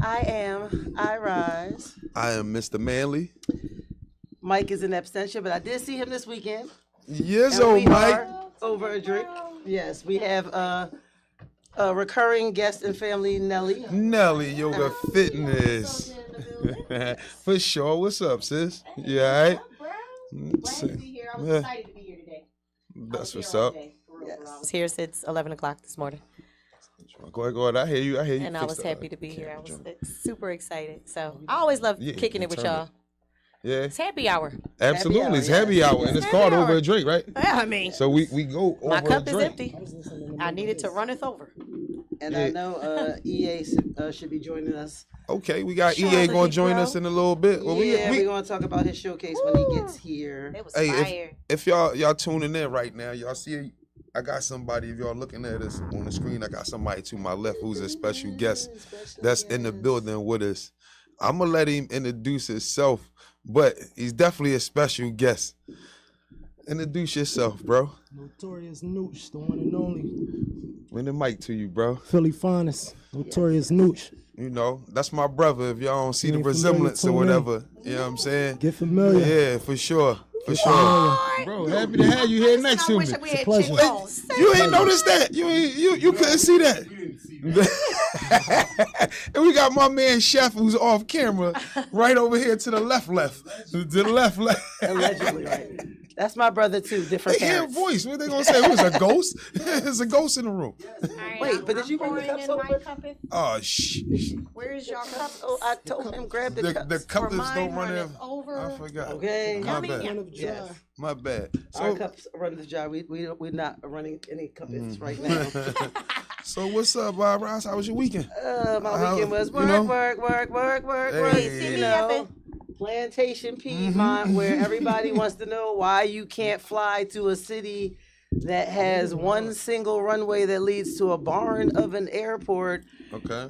I am Irize. I am Mr. Manley. Mike is in absentia, but I did see him this weekend. Yes, And we Mike. are over a drink. Yes, we have a recurring guest and family, Nelly. Nelly Yoga Fitness. For sure. What's up, sis? You all right? Glad to be here. I was excited to be here today. That's what's up. I was here since 11 o'clock this morning. Go ahead. I hear you. And I was happy to be here. I was super excited. So I always love kicking it with y'all. Yeah. It's happy hour. Absolutely. It's happy hour. And it's called over a drink, right? Yeah, I mean. So we go over my cup a is drink. empty. I needed to runneth over. And I know EA should be joining us. Okay, we got EA going to join us in a little bit. Well, we're going to talk about his showcase when he gets here. It was fire. If y'all tuning in right now, y'all see I got somebody, if y'all looking at us on the screen, I got somebody to my left who's a special guest that's in the building with us. I'm going to let him introduce himself, but he's definitely a special guest. Introduce yourself, bro. Notorious Nooch, the one and only. Bring the mic to you, bro. Philly Finest, Notorious Nooch. You know, that's my brother. If y'all don't see the resemblance or whatever, you know what I'm saying? Get familiar. Yeah, for sure. For sure. Bro, happy to have you here next to me. It's a pleasure. You ain't noticed that. You couldn't see that. And we got my man Chef who's off camera right over here to the left. To the left. Allegedly, right. That's my brother too, different They hear a parents. voice. What they gonna say? It was a ghost? There's a ghost in the room. Wait, but did you bring the cups over? Oh, shh. Where's your cup? Oh, I told him grab the cups. The cups don't run in. Over. I forgot. Okay. My bad. Yes. My bad. Our cups run the jar. We're not running any cups right now. So what's up, Bob Ross? How was your weekend? My weekend was work. Hey. You know, Plantation Piedmont, where everybody wants to know why you can't fly to a city that has one single runway that leads to a barn of an airport. Okay.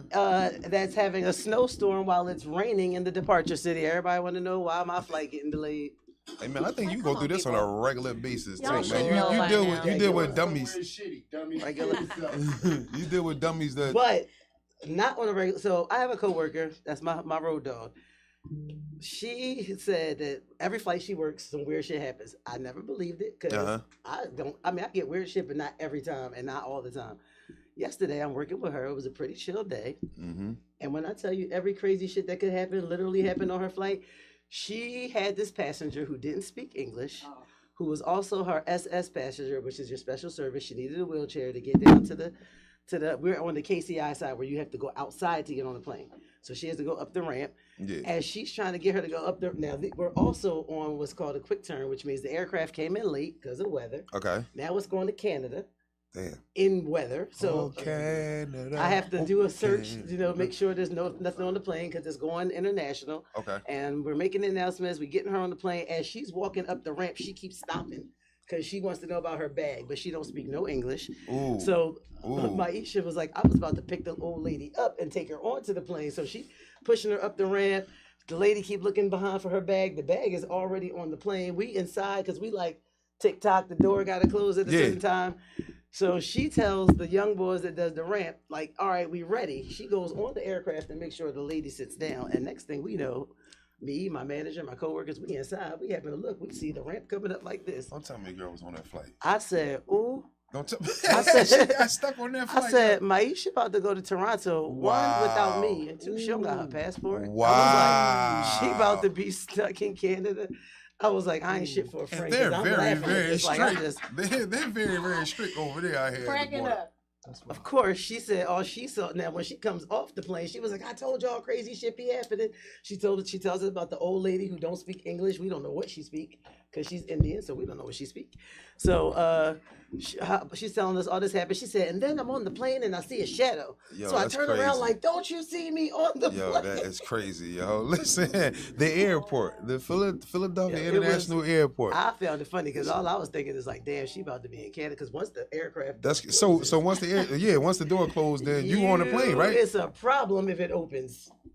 That's having a snowstorm while it's raining in the departure city. Everybody want to know why my flight getting delayed. Hey man, I think you go through this on a regular basis too, Y'all should man. know You by deal now. with dummies. Regular. You deal with dummies that. But not on a regular. So I have a coworker. That's my road dog. She said that every flight she works, some weird shit happens. I never believed it because I get weird shit, but not every time and not all the time. Yesterday, I'm working with her. It was a pretty chill day. Mm-hmm. And when I tell you every crazy shit that could happen literally happened on her flight, she had this passenger who didn't speak English, who was also her SS passenger, which is your special service. She needed a wheelchair to get down to the, we're on the KCI side where you have to go outside to get on the plane. So she has to go up the ramp. Yeah. As she's trying to get her to go up there. Now, we're also on what's called a quick turn, which means the aircraft came in late because of weather. Okay. Now it's going to Canada. Damn. In weather. So Canada. I have to do a search, make sure there's nothing on the plane because it's going international. Okay. And we're making announcements. We're getting her on the plane. As she's walking up the ramp, she keeps stopping because she wants to know about her bag, but she don't speak no English. Ooh. So Ooh. Maisha was like, I was about to pick the old lady up and take her onto the plane. So she pushing her up the ramp. The lady keep looking behind for her bag. The bag is already on the plane. We inside because we like TikTok. The door got to close at a certain time. So she tells the young boys that does the ramp, like, all right, we ready. She goes on the aircraft and makes sure the lady sits down. And next thing we know, me, my manager, my coworkers, we inside. We having a look. We see the ramp coming up like this. Don't tell me a girl was on that flight. I said, ooh. Don't tell me. I said, she got stuck on that flight. I said, Maisha about to go to Toronto. Wow. 1, without me, and 2, she don't got her passport. Wow. I was like, she about to be stuck in Canada. I was like, I ain't shit for a friend. And they're very, very strict. Like, they're very, very strict over there out here. Cracking up. Of course, she said all she saw. Now, when she comes off the plane, she was like, I told y'all crazy shit be happening. She tells us about the old lady who don't speak English. We don't know what she speak because she's Indian, so we don't know what she speak. So she's telling us all this happened. She said, and then I'm on the plane and I see a shadow. Yo, so I turn around like, don't you see me on the plane? Yo, that is crazy, yo. Listen, the airport, the Philadelphia International Airport. I found it funny because all I was thinking is like, damn, she about to be in Canada because once the aircraft. That's so once the door closed, then you on the plane, right? It's a problem if it opens.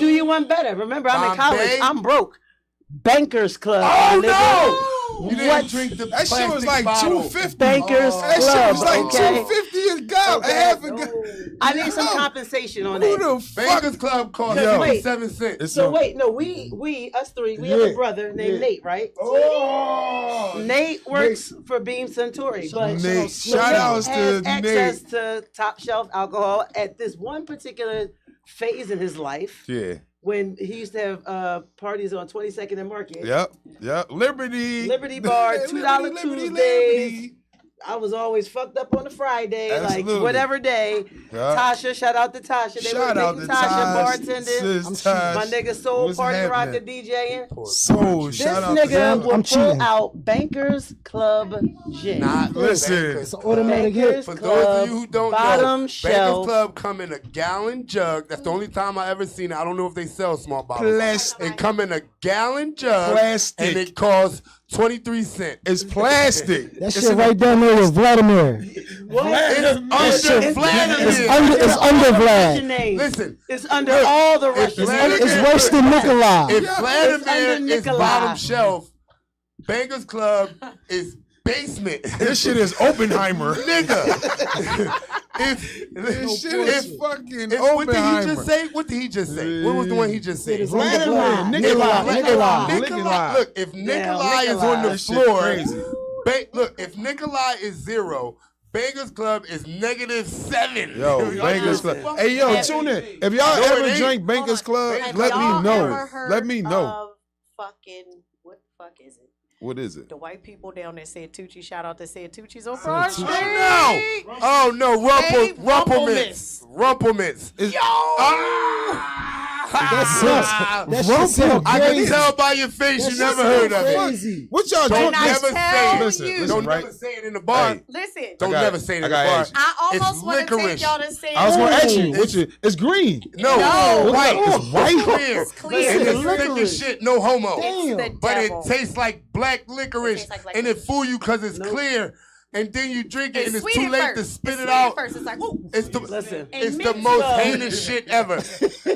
do you one better. Remember, I'm in college. Bombay? I'm broke. Bankers Club. Oh my nigga. no! You didn't What? drink the That shit was plastic like bottle. $2.50. Bankers That Club. shit was like okay? $2.50 a gallon. Okay. A half a gallon. I need some compensation on Who that. the fuck? Bankers Club cost Yo. 57 cents. It's So a- wait, no, us three, we have a Yeah. brother named Nate, right? Oh! Nate works for Beam Suntory, but Nate, so shout Nate outs has to access Nate. to top shelf alcohol at this one particular phase in his life Yeah. when he used to have parties on 22nd and Market. Yep. Liberty Bar, $2 Liberty, Tuesdays. I was always fucked up on a Friday, Absolutely. like whatever day. Yeah. Tasha, shout out to Tasha. They Shout were out making to Tasha Tosh. bartending. Sis Tosh. My nigga Soul What's Party Rocker happening? DJing. Soul, This shout out to nigga him. will I'm pull cheating. out Bankers Club gin. Not Listen. Bankers It's an automatic hit. Bankers For those Club, of you who don't bottom know, Bankers shelf. Club come in a gallon jug. That's the only time I ever seen it. I don't know if they sell small bottles. Plastic. It come in a gallon jug. Plastic. And it costs 23 cents. It's plastic. That It's shit in- right down there with Vladimir. What? It's under Vladimir. It's under What's your Vlad. name? Listen, It's under all the Russian Vladimir- names. It's worse than Nikolai. if It's Vladimir under is Nikolai. bottom shelf, Bankers Club is basement. This shit is Oppenheimer. Nigga. This shit is fucking What did he Oppenheimer. just say? What did he just say? What was the one he just said? It's under Vlad. Nikolai. Nikolai. Look, if Nikolai is on the That shit floor, crazy. look, if Nikolai is 0, Bankers Club is -7. Yo, Bankers Club. Hey, yo, tune in. If y'all No, it ever ain't. drink Bankers Club, Have let y'all me know. ever heard Let me know. of fucking what the fuck is it? What is it? The white people down there said Tucci. Shout out to said Tucci's on Broad Street. Oh no, Hey, Rumplemints. Rumplemints. It's- That shit sound I can crazy. tell by your face That you shit never sound heard of it. crazy. What y'all Don't drink? I never tell say it. Listen, you. listen, Don't right? never say it in the bar. Hey. Listen, Don't I got never it. say it in I the got bar. it. I almost It's want to licorice. take y'all to say I was gonna ask you, Ooh. it's green. No, No. white. It's white. Clear. It's clear. And It's it's thick licorice. as shit. No homo. Damn. the But it devil. tastes like black licorice, tastes like black and it licorice. fool you because it's Nope. clear, and then you drink it, and it's sweet too at late first. to spit It's it sweet at out. First, it's like, ooh. It's the Listen, And it's the mixed most up. heinous shit ever.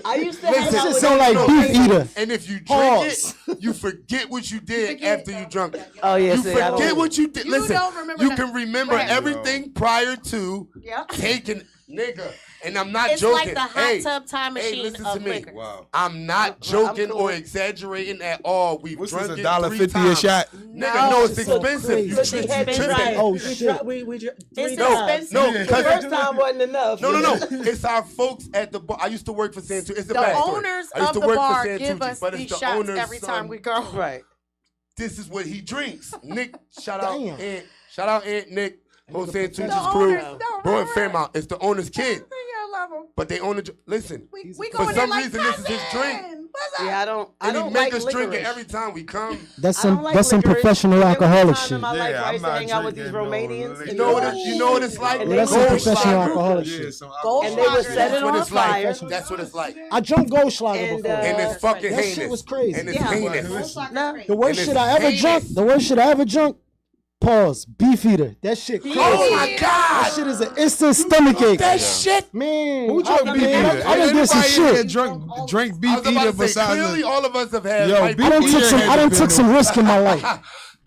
I used to Listen, hang That out shit with sound like those beef guys. eater. And if you drink Pause. it, you forget what you did after you drunk it. Oh yeah, You see, I forget don't. what you did. You Listen, don't remember you that. can remember Right. everything prior to Yep. taking, nigga. And I'm not It's joking. like the hot Hey, tub time hey, machine listen of to me. liquor. Wow. I'm not I'm joking cool. or exaggerating at all. We've What's drunk this, it $1.50 3 times. a shot? Nigga, no, it's it's so expensive. crazy. You But she had tripping. tried. Oh, we shit. we It's three No, times. no, The because first time wasn't enough. no. It's our folks at the bar. I used to work for Santucci. It's the The backstory. owners I used of to the work bar for Santucci, give us but it's these the shots owner's every son. time we go. Right. This is what he drinks. Nick, shout out Damn. Aunt. Shout out Aunt Nick. Whole Santucci's The crew. owners, no, Bro, right, and Fairmount. It's the owner's kid. I love him. But they own the. Listen. We For going in some like reason, this is his drink. cousin. What's up? Yeah, I don't. I And he don't make like us drink it licorice. every time we come. That's I some don't like that's some licorice. professional There was a alcoholic time shit. in my life where I I'm used to not hang out with these drinking no Romanians. liquor. You know what? You know what it's like. And Well, that's some Gold professional Schlager. alcoholic Yeah, shit. some Gold And they would Schlager, set That's it what on it's like. fire. That's what it's like. I drunk Goldschlager And, before. And it's fucking That heinous. shit was crazy. And it's Yeah. heinous. No. The worst And shit it's I ever heinous. drunk. The worst shit I ever drunk. Pause. Beef eater. That shit crazy. Oh my That God! shit is an instant stomach ache. That shit. Man, Who drunk beef man, eater? I done did some Anybody in here shit. drink I beef was about eater to say, besides clearly the- all of us have had Yo, white beef I done people. took some. I done took some risk in my life.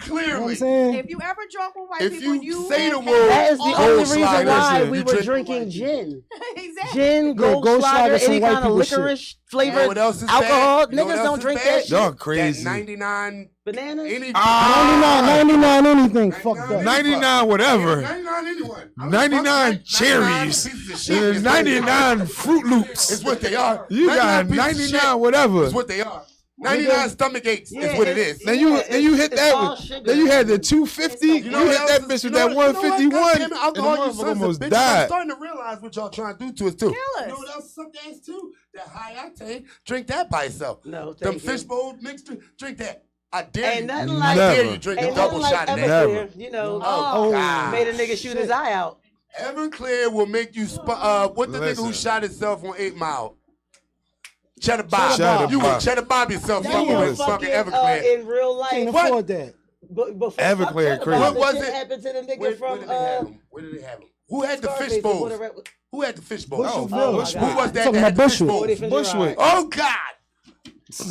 You know Clearly. what I'm saying? If you ever drunk with white If people, you say the have word- That is the all- only Gold reason Schlager, why listen, we you were drink- drinking gin. exactly. Gin, Gold Gold Schlager, Schlager, some any white kind of people shit. licorice You know flavored what else is alcohol. bad? You know what Niggas else don't is drink bad? that shit. Y'all crazy. That 99. Bananas. Any, 99, anything fucked up. 99 whatever. 99 anyone. 99 cherries. pieces of shit. And 99 Fruit It's Loops. what they are. You got 99 pieces of 99 shit whatever. is what they are. 99 stomach aches is what it is. Then you hit it's all that. sugar. Then you had the 250. You know what hit else that is- bitch you with know that what- you know what? 151. Goddamn it, And the alcohol, you motherfucker sons of almost bitches. I'm died. starting to realize what y'all trying to do to us too. Kill us. You know what else suck ass too? That high octane. Drink that by itself. No, Them thank you. fishbowl mixed. Drink that. I dare Ain't you. nothing I like dare Never. you drink a ain't double nothing shot like of that. Never. Everclear, you know, Oh, God. made a nigga shoot his eye out. Everclear will make you. What the nigga who Listen. shot himself on 8 Mile? Cheddar Bob. Cheddar You Bob. would Cheddar Bob yourself. That Fucking was with fucking fucking Everclear. in real life. Can't What? afford that. Before Everclear crazy. What was shit it? happened to the nigga Where from did they have him? Where did they have him? Who had the Scarface, fish bowls? whatever. Who had the fish bowls? Bushwick Oh, Village. my Who God. was that? Talking that had about the fish Bushwick. bowls? 40 Finger Bushwick. Ride. Oh God!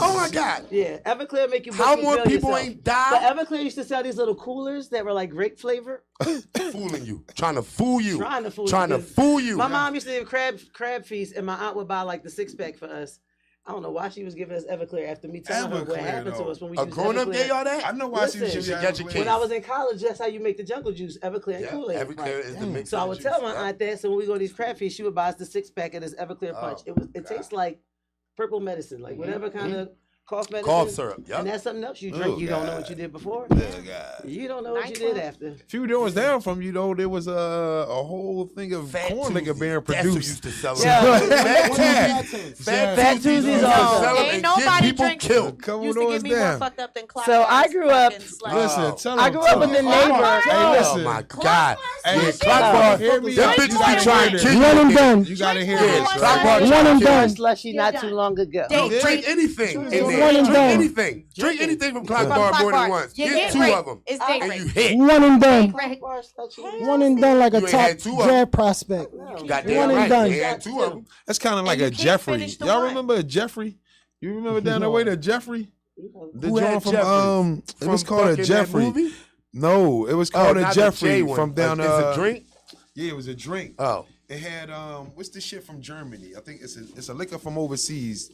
Oh my God. Yeah, Everclear make you. How you more feel people yourself. ain't But died? Everclear used to sell these little coolers that were like grape flavor. Fooling you. Trying to fool you. Trying to fool Trying you. to fool you. My mom used to have crab feast, and my aunt would buy like the 6-pack for us. I don't know why she was giving us Everclear after me telling her what Everclear, happened to though. us when we A used grown up Everclear. gave y'all that? I know why she Listen, was you get your Everclear. When I was in college, that's how you make the jungle juice, Everclear and Yeah, Kool-Aid. Everclear is the mix. So I of would the tell juice. my aunt that. So when we go to these crab feasts, she would buy us the 6-pack of this Everclear punch. It tastes like purple medicine, like whatever kind of cough medicine. Cough syrup, yep. And that's something else you drink. Oh, you don't know God. what you did before. Oh, God. You don't know what you did after. A few doors down from you, though, there was a whole thing of corn liquor being That's who produced. used to sell Yeah. it. Fat Tuesdays also. Ain't nobody drink drinks. killed. Come Used on, to doors get me more down. fucked up than clock. So I grew up- Listen, tell I him. grew up with the neighbor. Hey, listen. Oh my God. Hey, Yeah, clock bar. hear me Them out. bitches You be gotta trying hear to this. kill One and you. done. You gotta hear Drink this, one right? time. One and done. Slushy not too long ago. Don't Yeah. drink anything in One there. and Drink done. anything. Drink anything from Clock Bar more than once. Get two of them. It's day And you break. hit. One and done. Break. One and done like a You ain't top had two of 'em. draft prospect. Goddamn One and right. done. You had two of them. That's kind of like you a can't Jeffrey. finish the Y'all one. remember a Jeffrey? You remember down the way to Jeffrey? The Who had joint from Jeffrey's? it was From called a fucking that Jeffrey. movie? No, it was called a not the Jeffrey J one. from down. It's a drink? Yeah, it was a drink. Oh. It had what's the shit from Germany? I think it's a liquor from overseas.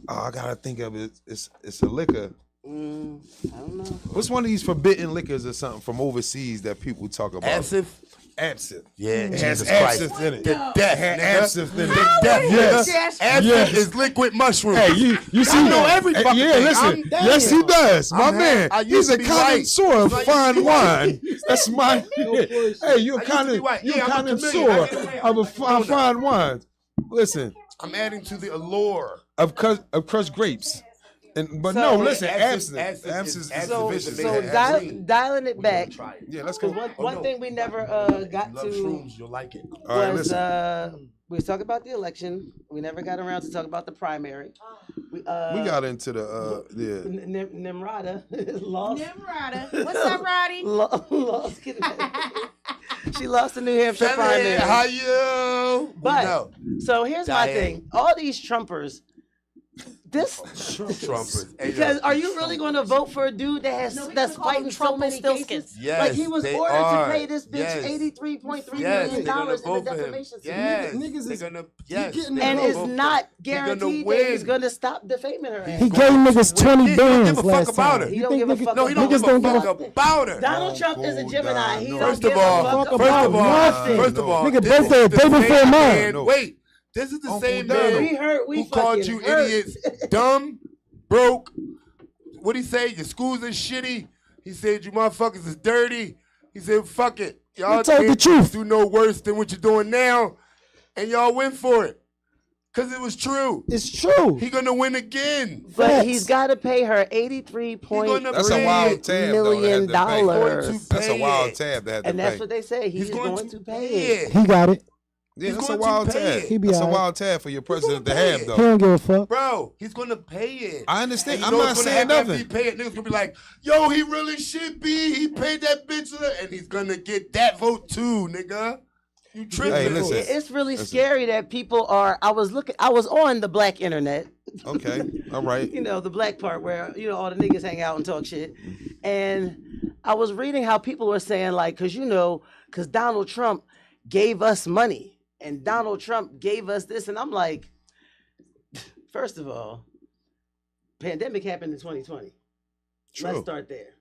Oh, I gotta think of it. It's a liquor. I don't know. What's one of these forbidden liquors or something from overseas that people talk about? Absinthe? Absinthe. Yeah, It has Jesus Christ. absinthe in it. The death, It had nigga. absinthe in it. The death, Yes. nigga. Absinthe Yes. is liquid mushroom. Hey, you see, I know every fucking yeah, thing. listen, yes, he does, my I'm man. I He's used a to be white. connoisseur of I used to fine be white. wine. That's my. Hey, you're I used to be white. you're Yeah, I'm a connoisseur chameleon. I get away. of a I'm fine wine. Listen, I'm adding to the allure. of crushed grapes, but So- no, listen, Absinthe- absinthe, absinthe is- absinthe is So, vicious. They so had absinthe. dialing it back. Try it. Yeah, let's go. Because All one thing we never got Love to shrooms, you'll like it. right, was listen. we was talking about the election. We never got around to talk about the primary. We We got into the Nimrata lost. Nimrata. What's up, Roddy? Lost. She lost the New Hampshire primary. How you? But No. so here's my Diane. thing: all these Trumpers. Trumpers. Hey, Because yo. are you really going to vote for a dude that's fighting so many cases? Yes, like he was they ordered are. to pay this bitch Yes. $83.3 Yes, million they're gonna in the vote for him. defamation suit. Yes, Niggas they're is- gonna. Yes, getting they're And gonna it's vote for not him. They're gonna guaranteed that he's win. going to stop defaming her. He ass. gave niggas 20 Yeah, he don't give bands a fuck last about time. it. He You don't think give a niggas- fuck No, he don't Niggas give a don't fuck give a about her. Donald Trump is a go Gemini. down, He no. don't First give of a all, fuck Fuck first about of all, nothing. first of all, Nigga, this birthday is a the day before same mine. man- No. Wait, this is the Uncle same Donald. man We hurt. We who called fucking you hurt. idiots, dumb, broke. What'd he say? Your schools are shitty. He said you motherfuckers is dirty. He said fuck it. Y'all We told the can't truth. do no worse than what you're doing now, and y'all went for it, cause it was true. It's true. He gonna win again. But Facts. he's got to pay her $83.3 That's That's a wild tab, though. million to have to pay. dollars. That's a Pay wild it. tab to have to And that's pay. what they say. He's going to pay it. He got it. Yeah, He's that's a going to wild pay tab. it. He be That's a alright. wild tab for your president to gonna pay have, it. though. He don't give a fuck. Bro, he's gonna pay it. I understand. And you I'm know not what's gonna saying happen after nothing. He pay it. Niggas gonna be like, yo, he really should be. He paid that bitch, and he's gonna get that vote too, nigga. You tripping? Hey, listen. It's really scary that people are. I was on the black internet. Okay, all right. You know, the black part where, you know, all the niggas hang out and talk shit. And I was reading how people were saying, like, because Donald Trump gave us money and Donald Trump gave us this. And I'm like, first of all, pandemic happened in 2020. Let's True. start there.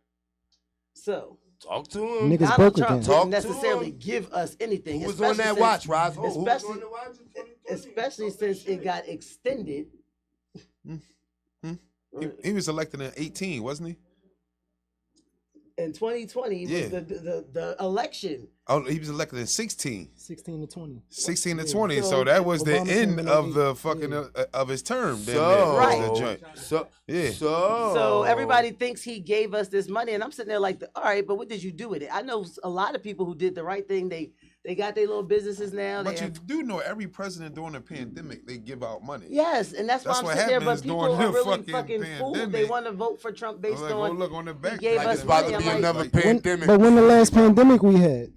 So, Talk to him. Niggas Donald broke Trump again. Talk didn't to necessarily him. give us anything. Who was on especially that since- watch, Roz? Who was on especially- that watch in 2020? Especially since it got extended. He was elected in 18, wasn't he? In 2020 Yeah. was the election. Oh, he was elected in 16. 16 to 20. 16 to Yeah. 20. So, So that was the Obama came end in of 08. the fucking Yeah. of his term. Then So, there was Right. the joint. so, Yeah. So everybody thinks he gave us this money, and I'm sitting there like, all right, but what did you do with it? I know a lot of people who did the right thing. They got their little businesses now. But They you have, do know every president during the pandemic, they give out money. yes, and that's why That's I'm what sitting there. But happens people during are the really fucking fooled. They pandemic. want to vote for Trump based Like, go on. look on the back. gave like us it's about money, to I'm be like- another When, pandemic. but when the last pandemic we had?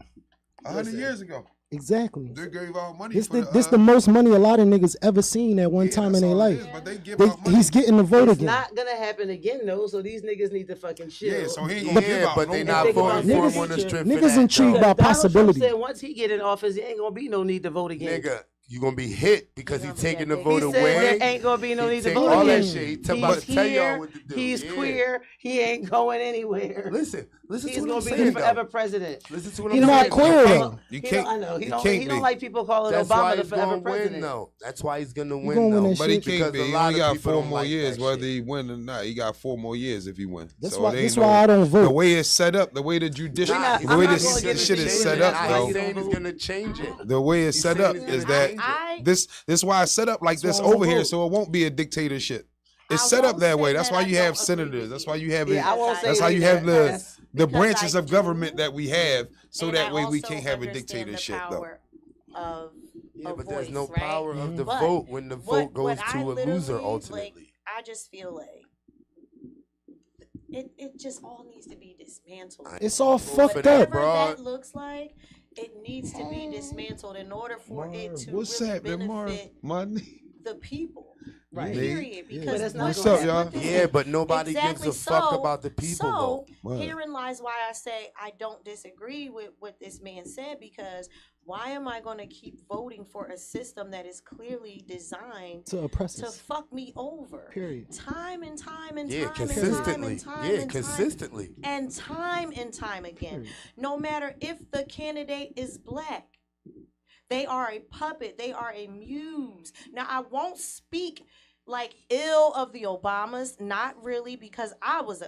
100 years ago. Exactly. They gave out money This for this the most money a lot of niggas ever seen at one time in their life. But they give out money. He's getting the vote It's again. not gonna happen again though. So these niggas need to fucking chill. Yeah, so he ain't gonna give out but no they more not votes. voting for him on the Niggas- strength niggas of that, intrigued though. by Donald Trump possibility. said once he get in office, there ain't gonna be no need to vote again. Nigga, you gonna be hit because he taking the He vote said away. there ain't gonna be no He need to take vote all again. that shit. He He's about to tell y'all here, what to do. he's Yeah. queer. He ain't going anywhere. Listen He's to what gonna I'm be saying, the forever though. president. Listen to what He I'm not saying. queer, though. though. You He can't. don't, I know he you don't. can't He don't be. like people calling That's Obama why the he's forever gonna win, president. though. That's why he's gonna gonna win, win though. that But he shit. can't Because be. a He lot only of got people 4 don't more like years, that whether shit. he win or not. He got 4 more years if he win. That's So why. it ain't That's no- why I don't The vote. way it's set up, the way the judicial, Nah, the I'm way not this gonna give shit it is to set you. up, That's why though. he's saying he's gonna change it. The way it's He's set saying up he's is gonna that change it. this why it's set up like That's this why I don't over here, vote. so it won't be a dictatorship. It's I set up won't that way. say That's that why I you don't have agree senators. with That's you. why you have Yeah, I won't say that's how you that. have the That's- the because branches I of government do, that we have, so and that I way we also can't have a understand the dictatorship though. power of Yeah, a but there's voice, no right? power of the But vote when the vote goes what to I a loser literally, ultimately. Like, I just feel like it just all needs to be dismantled. It's all fucked Whatever up. that looks like, it needs to be dismantled in order for it to What's really happening, Marv? benefit Money. the people. Right. Period. Yeah. Because But it's not What's gonna up, y'all? happen. Yeah, but nobody Exactly. gives a fuck So- about the people, So Wow. herein lies why I say I don't disagree with what this man said, because why am I going to keep voting for a system that is clearly designed To oppress to us. fuck me over? Period. Time and time and Yeah, time and time consistently. and time Yeah, and time consistently. and time again. Period. No matter if the candidate is black, they are a puppet. They are a muse. Now, I won't speak like ill of the Obamas, not really, because I was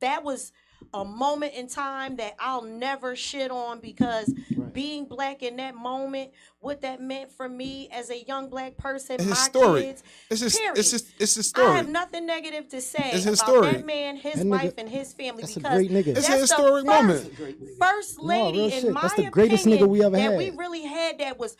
that was a moment in time that I'll never shit on, because Right. being black in that moment, what that meant for me as a young black person, It's my historic. kids. It's just Period. it's I historic. have nothing negative to say It's about historic. that man, his That nigga- wife, and his family, That's a because great nigga. It's a that's historic the first, moment. First No, lady, real in shit. my That's the greatest opinion, nigga we ever that had. we really had that was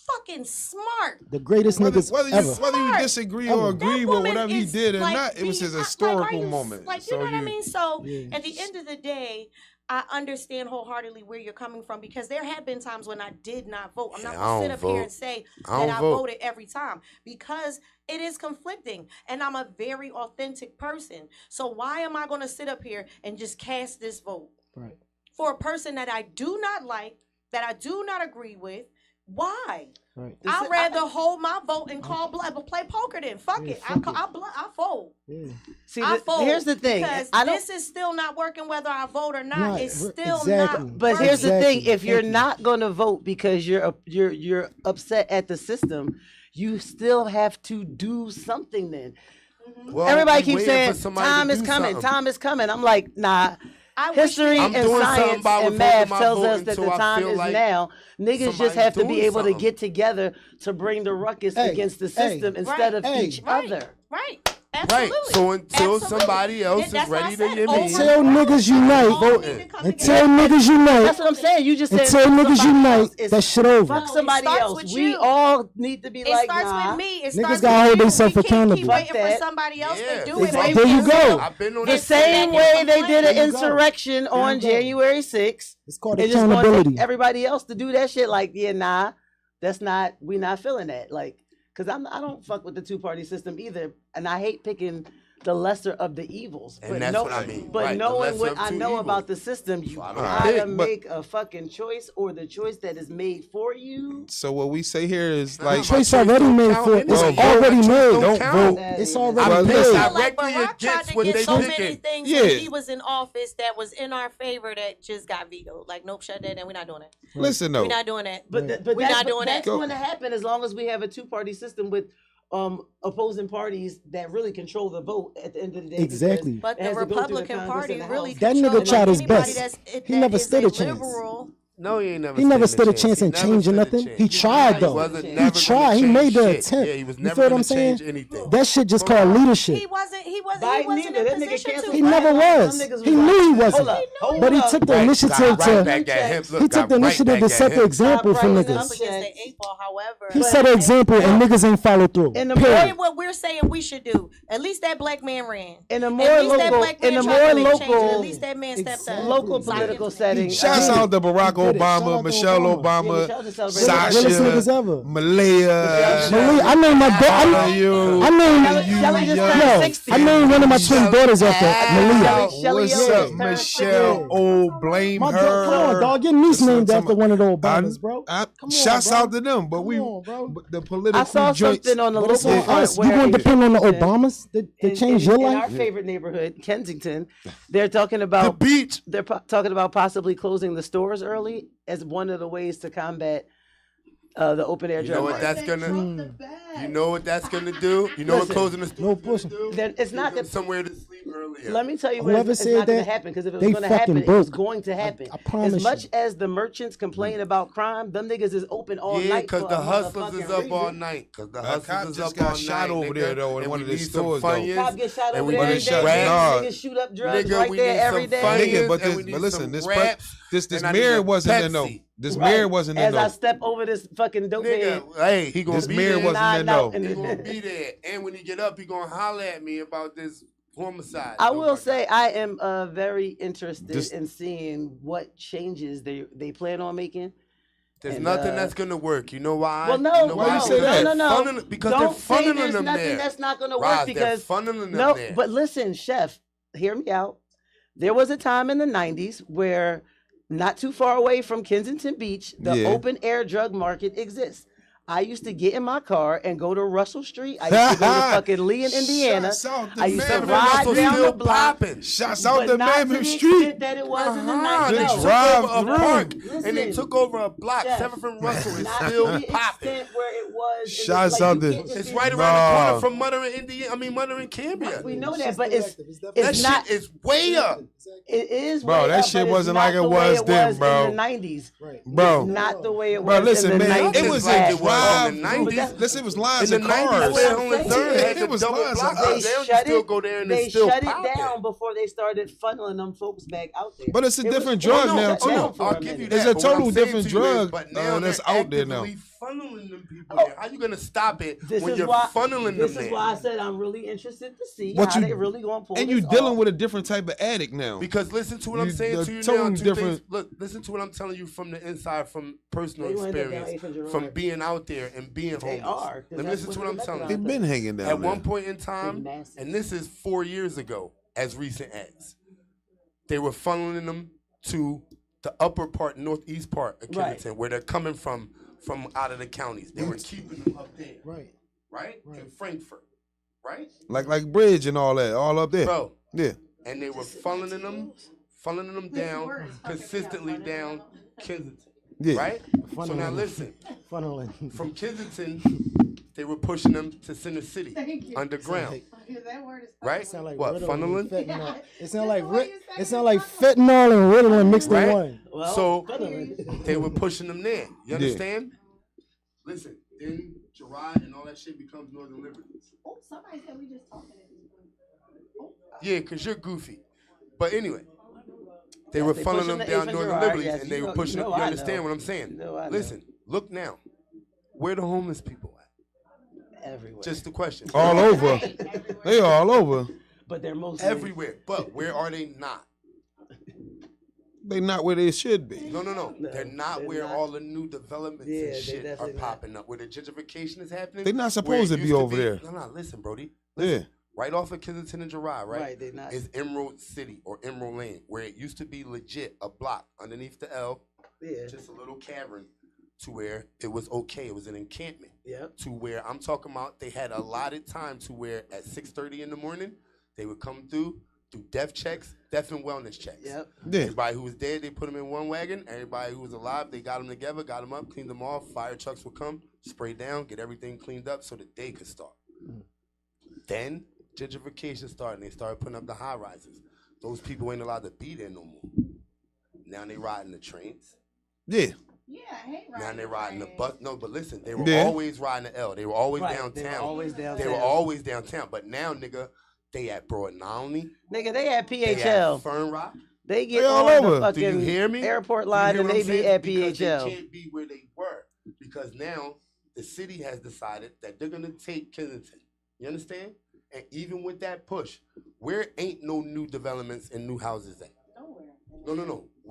fucking smart. The greatest Whether, niggas whether, ever. you, whether you Smart. disagree Ever. or That agree with woman whatever he is, did or like, not, it was his like, are historical you- moment. Like, you So know what I mean? So Yeah. at the end of the day, I understand wholeheartedly where you're coming from, because there have been times when I did not vote. I'm not Yeah, gonna I sit don't up here vote. and say I that don't I vote. voted every time, because it is conflicting, and I'm a very authentic person. So why am I gonna sit up here and just cast this vote Right. for a person that I do not like, that I do not agree with? Why? Right. I'd rather hold my vote and call play poker then. Fuck Yeah, it. fuck it. I fold. Yeah. See, I fold. here's the thing. Because I don't. this is still not working whether I vote or not. Right, It's r- still exactly. not. But here's the thing: Exactly. if you're Thank you. not going to vote because you're upset at the system, you still have to do something. Then Well, everybody we keeps waiting saying for somebody to time is do coming, something. time is coming. I'm like, nah. I wish History I'm and doing something science about and withholding math my tells vote us that until the I time feel is like now. Niggas just somebody's have to be doing able to something. get together to bring the ruckus Hey, against the hey, system instead of hey. each Right. other. Right. Right. Absolutely. So until Absolutely. somebody else And that's is why I ready to said get over- me. Until niggas unite. All need to Voting. come Until together. niggas unite. That's what I'm saying. You just said Until fuck niggas somebody unite, else. It's that shit over. fuck No, it somebody starts else. with We you. all need to be It like, starts nah. with me. It Niggas starts gotta with hold you. themselves We can't accountable. keep waiting Fuck that. for somebody else Yeah. to do The it. same There you way- go. I've been on The that same shit. way they did There an you go. insurrection on you go. January 6th. It's called And just gonna accountability. take everybody else to do that shit. Like, yeah, nah, we not feeling that. Like, cause I don't fuck with the 2-party system either, and I hate picking the lesser of the evils. And that's what I mean. But Right, the knowing lesser what of I two know evils. about the system, you I don't gotta pick, but- make a fucking choice, or the choice that is made for you. So what we say here is Nah, like my choice don't already made count for anyway. it's Well, already Your choice made. don't Don't count. vote. It's Well, already Well, made. listen, Like directly Barack tried against to what get they so thinking. many things Yeah. when he was in office that was in our favor that just got vetoed. Like, nope, shut that down. We're not doing that. listen though. We're not doing that. But Right. but We're that's, not doing that's that. going to happen as long as we have a 2-party system with opposing parties that really control the vote at the end of the day. because Exactly. But it the has to go through the Republican Congress Party and the really House. That nigga controls tried his anybody best. that's- He that never is stood a chance. liberal. No, he ain't never. He never stood a chance chance in He never changing stood a nothing. chance. He tried, He though. wasn't He never tried. gonna He change made the shit. attempt. Yeah, he was You never feel what gonna I'm saying? change anything. That shit just called leadership. He wasn't Biden in neither. That nigga position canceled to. He never Biden. was. Some niggas He was knew he like, wasn't. hold But he up. took the Right, initiative got right to. back at him. Look, He took got the right initiative back to at set the him. example for Right. Up niggas. against the 8 ball, however. He set an example and niggas ain't follow through. In the Period. Period. What we're saying we should do. At least that black man ran. In a At more least that local, black in man a tried more to make changes. At local, least that man stepped up. local political setting. Shouts out to Barack He it. Shout Obama, out to Michelle Obama. Yeah, Obama, Michelle just celebrated her Realest birthday. niggas Sasha, ever. Malaya. Malia, I named my daughter. you. I named Shelly just yo, turned 60. I named one of my twin daughters after Malia. Shelly What's Oates up, turned Michelle? 60. Oh, blame My her. dog, come on, dog. Your niece Listen, named I'm after talking- one of the Obamas, bro. Come on, Shouts bro. out to them, but Come we, on, bro. but the political I saw joints. something on the But it's local on front us. You where gonna depend on the Kensington- Obamas to change your in our life? favorite neighborhood, Kensington, they're talking The about beach. talking about possibly closing the stores early as one of the ways to combat the open air You know drug what market. that's gonna? You know what that's gonna do? You know Listen, what closing the store no is gonna pushing. do? Then it's not Give them gonna- somewhere to sleep earlier. Let me tell you what Whoever it's said not going to that, happen, because if it they was going to happen, fucking it was broke. going to happen. I promise as much you. as the merchants complain about crime, them niggas is open all Yeah, night. because for the a hustlers is motherfucking up all reason. night. Because the A cop hustlers is just up got all shot night. over there, though, in and one we of the need some stores, though. Funyuns, Cops get shot and over we there need every shot day. raps. Nah. Niggas shoot up drugs Nigga, right we there need every some day. Funyuns, Nigga, but and this, we need but listen, some this raps, this and I mayor need wasn't in Pepsi. no. This Right. mayor wasn't in As I no. step over this fucking dope head. Nigga, hey, he gonna This be mayor there. wasn't in no. He gonna be there. And when he get up, he gonna holler at me about this homicide. I Oh will my say God. I am very interested This- in seeing what changes they plan on making. There's and, nothing that's gonna work. You know why? Well, no, you know Why no, you say that? no, no, no. Because Don't they're say funneling there's them nothing there. that's not going to Roz, work because they're funneling them no. there. But listen, Chef, hear me out. There was a time in the '90s where, not too far away from Kensington Beach, the Yeah. open air drug market exists. I used to get in my car and go to Russell Street. I used to go to fucking Lee in Indiana. Shouts out to I used to Mammoth ride Russell's down still the block. popping. Shouts out But to not to Mammoth the Street. extent that it was in the They 90s. Just took drive over a through. park and they Listen, took over a block. Chef, 7th and Russell is not to still the popping. extent where it was. in the- Shouts like, out you to- can't just It's be- right around the Nah. corner from Mutter and Indiana. Mutter and Cambria. We know that, She's but still it's active. It's That definitely- not- shit is way up. it is. Bro, way that up, shit but it's wasn't not like it the way was then, bro. in the '90s. Right. Bro. Not the way it Bro, was listen, in the man, 90s. it was like a it was drive. in the through. 90s. Listen, it was lines In of the 90s, cars. That's Fair what I'm Holland saying. Third had It the was double lines of block. cars. They Now you shut still it. go there and They it's still shut it popping. down before they started funneling them folks back out there. But it's a It was different shut drug down now, for too. a I'll give minute. you It's that. a but what I'm total saying different to you is, drug, but now that's they're out there now. actively funneling them people there. How you gonna stop it This when is you're why. funneling This them is there? why I said I'm really interested to see What how you- they really gonna pull And this you dealing off. with a different type of addict now. Because listen to what I'm You- saying they're to you totally now. Two different. things. Look, listen to what I'm telling you from the inside, from personal They wind up down experience, 800 from Gerard. being out there and being They homeless. are, 'cause Let me that's listen what to what I'm they telling look They you. like. been hanging down At there. one point in time, Big nasty. and this is 4 years ago, as recent as, they were funneling them to the upper part, northeast part of Right. Kensington, where they're coming from out of the counties. They were keeping them up there, Right. right? In Frankfurt, right? Like Bridge and all that, all up there. Bro, Yeah. and they were funneling them down, consistently down Kensington, Yeah. right? So now Funneling. listen, Funneling. from Kensington, they were pushing them to Center City, Thank you. underground, That word is right? Sound like What, Ritalin funneling? and fentanyl. It sound That's like the way you say it it. sound like fentanyl and Ritalin mixed Right? in one. Well, So funneling. they were pushing them there. You Yeah. understand? Listen, then Gerard and all that shit becomes Northern Liberties. Oh, somebody said we just talking at this point. Yeah, because you're goofy. But anyway, they Yes, were they funneling pushing them the down A for Northern Gerard, Liberties, yes, and they you were know- pushing you them. know You I understand know. what I'm saying? You know I know. Listen, look now. Where the homeless people at? Everywhere. Just the question. All over. They all over. But they're mostly Everywhere. But where are they not? They not where they should be. No. No, They're not they're where not. all the new developments Yeah, and they shit are definitely not. popping up. Where the gentrification is happening. They not where supposed it to be used over there. No, listen, Brody. Yeah. Right off of Kensington and Gerard, right? Right, they not. Is Emerald City or Emerald Lane, where it used to be legit a block underneath the L, Yeah. just a little cavern, to where it was okay. It was an encampment. Yep. To where I'm talking about, they had allotted time to where at 6:30 in the morning, they would come through, do death checks, death and wellness checks. Yep. Yeah. Everybody who was dead, they put them in one wagon. Everybody who was alive, they got them together, got them up, cleaned them off. Fire trucks would come, spray down, get everything cleaned up so the day could start. Then gentrification started, and they started putting up the high rises. Those people ain't allowed to be there no more. Now they riding the trains. Yeah. Yeah, I hate riding. Now they riding the train. bus. No, but listen, they were Yeah. always riding the L. They were always Right, downtown. they were always They were downtown. always downtown. But now, nigga, they at Broad Olney. Nigga, they at They at PHL. Fern Rock. They get They all on over. the fucking Do you hear me? airport You line hear and what they I'm be saying? at Because PHL. they can't be where they were. Because now the city has decided that they're gonna take Kensington. You understand? And even with that push, where ain't no new developments and new houses at? Nowhere. No.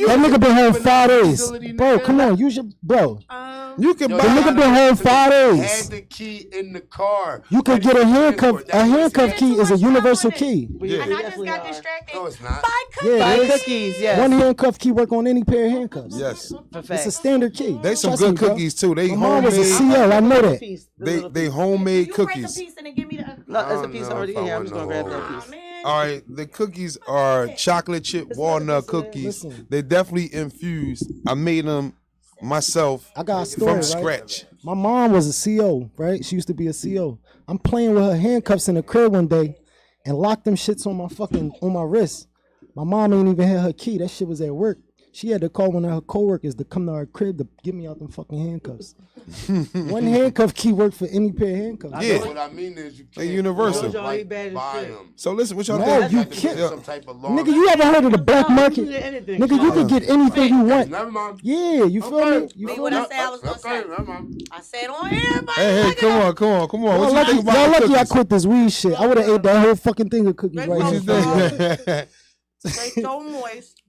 you That nigga been home 5 days. facility, Bro, nigga. come on, use your bro. You can Yo, buy. The nigga been home 5 days. Had the key in the car. You could get a handcuff. A handcuff key is a universal key. Yeah. And I just definitely got are. distracted. No, it's not. Five cookies. Yeah, Buy it is. cookies, yes. One handcuff key work on any pair of handcuffs. Yes. For It's facts. a standard key. They some Trust good me, bro. cookies too. They My mom was a homemade. CO. I know that. They homemade You break a cookies. piece and then give me the. No, there's a I piece don't know already if in I here. I'm want just gonna no grab that whole- Aw, piece. man. All right, the cookies are chocolate chip walnut cookies. Listen. They definitely infused. I made them myself I got a story, from right? scratch. My mom was a CO, right? She used to be a CO. I'm playing with her handcuffs in the crib one day and locked them shits on my wrist. My mom ain't even had her key. That shit was at work. She had to call one of her coworkers to come to our crib to get me out them fucking handcuffs. One handcuff key worked for any pair of handcuffs. Yeah. What I mean is you They can't universal. just, Y'all ain't bad as buy shit. them. So listen, what y'all No, think? you have to get can't. some type of law. Nigga, you ever heard of the black market? Anything. Nigga, you can get anything you want. Never mind. Yeah, you feel Okay. me? You See feel what me? I said I was gonna say. Never mind. I said on everybody. Hey, come on. Y'all What you lucky, think about y'all the lucky I cookies? quit this weed shit. I would have ate that whole fucking thing of cookies They right What now. you think? They so moist.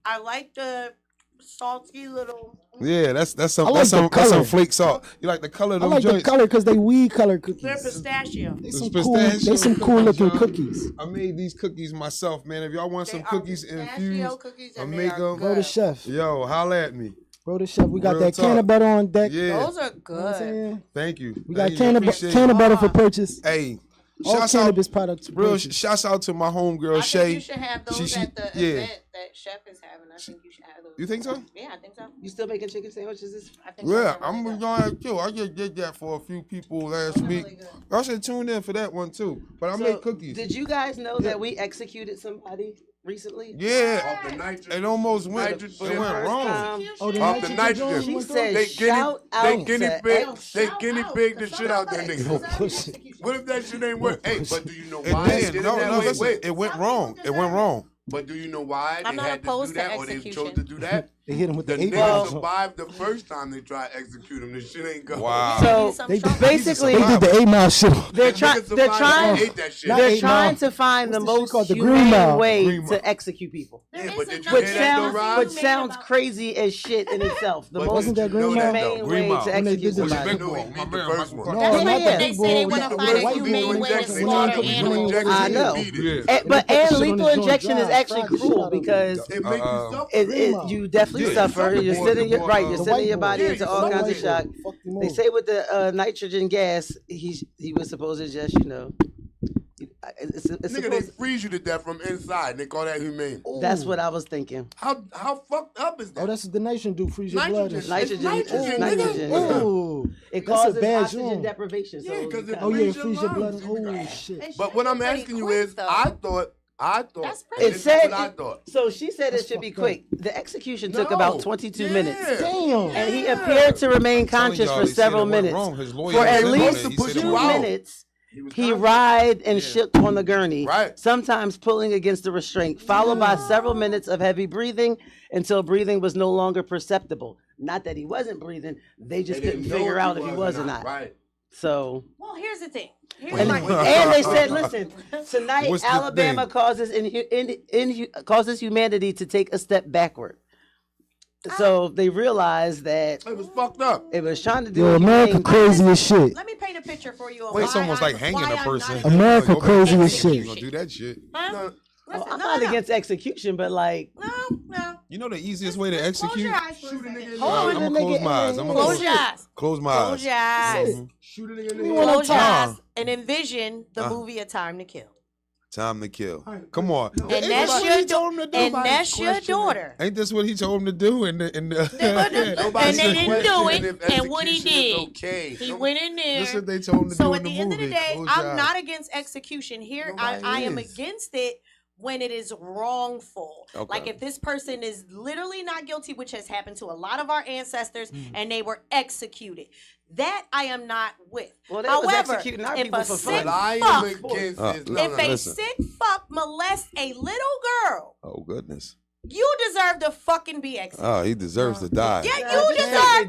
I like the salty little. Yeah, that's some I like that's the some that's some color. flake salt. You like the color of I them like the joints? color because they weed color They're cookies. pistachio. They It's some cool, pistachio they some cool looking John. cookies. I made these cookies myself, man. If y'all want some They are cookies pistachio infused, cookies I and they make are them. Bro, the good. chef. Yo, holla at me. Bro, the chef. We got Real that can talk. of butter on deck. Yeah, Those are You know what I'm good. saying? thank you. We got Thank you. can of Appreciate it. butter for purchase. Hey, All shouts out, cannabis products. for real purchase. shouts out to my homegirl I Shay. think you should have those She- at the yeah. event that chef is having. I think you should have those. You think so? Yeah, I think so. You still making chicken sandwiches? I think Yeah, those are I'm really going good. to too. I just did that for a few people last Those are week. really good. I should tune in for that one too. But I So, make cookies. Did you guys know that we executed somebody recently? Yeah, Off the nitrogen. it almost went. Nitrogen. It For the went first wrong. time. Oh, the Off the nitrogen nitrogen. joint She went said, They shout out they guinea to pig. X. They Shout guinea out, pig the 'cause shit out there, somebody- nigga. pussy. What if that shit ain't work? Hey, but do you know It why they did. did it No, that no, way? listen. Wait, It went Some wrong. people It went deserve wrong. but do you know why I'm they not had to opposed do to that or they execution. chose to do that? They hit him with The the 8 nigga ball. survived the first time they tried to execute him. This shit ain't go. Wow. So They did- basically, They did the 8 mile shit. they're That trying. nigga They're survived trying. and ate that shit. Not They're 8 trying mile. to find the What's the shit most called? The Green humane Mile. way Green Mile. to execute people. There Yeah, is but did you nothing hear Which that though, sounds, Rob? which humane sounds about- crazy as shit in itself. The But most Wasn't did that you know Green Mile? that, humane though? Green way Mile. to When they execute did the What's your somebody. big boy? No, My he beat the man, first my one. No, Yeah, not yeah. the They big say they boy. wanna The find a white humane boy way when to they slaughter took- when they animals. took- I know. Beat it. Yeah. But They put and shit on lethal his joint injection is dry, actually fried the shit cruel out of it. because It make you suffer. it you definitely Yeah, suffer. the You're boy- sitting the your boy- right. the You're The sending white your boy. body Yeah, into you all saw kinds it. of shock. Fuck them They over. say with the nitrogen gas, he was supposed to just it's Nigga, they supposed. freeze you to death from inside. They call that humane. That's what I was thinking. How fucked up is that? Oh, that's what the nitrogen do. Freeze your blood. and Nitrogen. shit. Nitrogen, It's it's nitrogen, nitrogen. nigga. yeah. Oh, It That's a causes bad oxygen joint. deprivation. So Yeah, 'cause it oh yeah, freeze your freeze your blood. lungs. Oh shit. They But what I'm pretty asking you quick, is, though. I thought. That's It pretty this said is what I thought. So she said That's it should be fucked up. quick. The execution took No. about 22 Yeah. minutes. Damn. And he appeared to remain Telling conscious y'all, for they said several it went minutes. wrong. His lawyer For was at in on least it. He put said you it 2 went out. wrong. minutes, was he conscious. writhed and shook on the gurney, Right. sometimes pulling against the restraint, followed by several minutes of heavy breathing until breathing was no longer perceptible. Not that he wasn't breathing, they just They didn't couldn't know figure if out if he was or not. Right. So, Well, here's the thing. Here's and, my and they said, listen, tonight What's the Alabama thing? causes humanity to take a step backward. So they realized that It was fucked up. it was trying to do Yo, a America humane- crazy as shit. Let me paint a picture for you. Of Wait, it's why almost I'm- like hanging why a I'm person. not America Like, crazy as you shit. gonna do that shit. Huh? No, Listen, I'm no, not no. against execution, but like, No. You know the easiest way to Just close execute? your eyes for a Shoot a second. nigga in Hold the on, eye. I'm gonna the close nigga- my eyes. I'm gonna Close your eyes. close my Close eyes. your eyes. Mhm. Shoot a nigga in You the wanna head. Close your Nah. eyes and envision the movie A Time to Kill. Time to kill. Come on. And Ain't that's this your what he told him to do? And that's your questioning. daughter. Ain't this what he told him to do? And Nobody's they didn't do questioning it, if and what he execution is did, Okay. he went in there. That's what they told him to So do at in the the end of movie. the day, Close your I'm eyes. not against execution. Here, Nobody I am is. against it when it is wrongful. Okay. Like if this person is literally not guilty, which has happened to a lot of our ancestors, Mm. and they were executed. That I am not with. well, they was However, executing our if people a for sick What I am fuck, against is if no, a listen. sick fuck molests a little girl, Oh goodness. you deserve to fucking be executed. Oh, he deserves to die. Yeah, Yeah, you they deserve